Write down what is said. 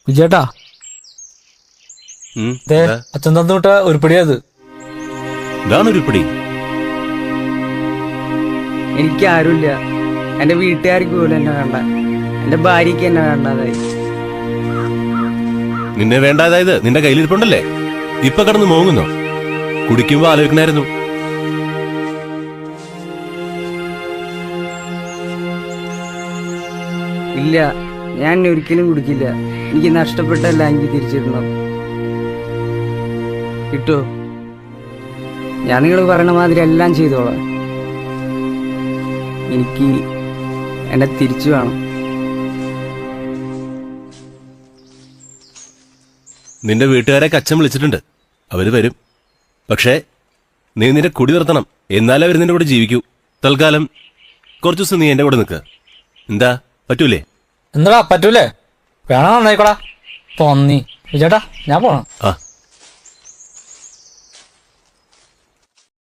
വിജയേട്ടാ അച്ഛൻ തന്നു വിട്ട ഉരുപ്പടിയത്. ഉരുപ്പടി? എനിക്ക് ആരുമില്ല. എന്റെ വീട്ടുകാർക്ക് പോലും എന്നെ വേണ്ട. എന്റെ ഭാര്യക്ക് എന്നെ വേണ്ടതായി. നിന്നെ വേണ്ടാതായത് നിന്റെ കയ്യിലിരിപ്പുണ്ടല്ലേ? ഇപ്പൊ കിടന്ന് മോങ്ങുന്നോ? കുടിക്കുമ്പോ ആലോചിക്കണായിരുന്നു. ഇല്ല, ഞാൻ ഒരിക്കലും കുടിക്കില്ല. എനിക്ക് നഷ്ടപ്പെട്ടല്ല എനിക്ക് തിരിച്ചിടണം. കിട്ടോ? ഞാൻ നിങ്ങൾ പറയണ മാതിരി എല്ലാം ചെയ്തോളാം. എനിക്ക് എന്നെ തിരിച്ചു വേണം. നിന്റെ വീട്ടുകാരെ അച്ഛൻ വിളിച്ചിട്ടുണ്ട്. അവര് വരും. പക്ഷേ നീ നിന്റെ കുടി നിർത്തണം. എന്നാലേ അവർ നിന്റെ കൂടെ ജീവിക്കൂ. തൽക്കാലം കുറച്ചു ദിവസം നീ എന്റെ കൂടെ നിൽക്കുക. എന്താ, പറ്റൂലേ? എന്താ പറ്റൂലേ? വേണം നന്നായിക്കോടാ. തോന്നി വിജയേട്ടാ, ഞാൻ പോണം. ആ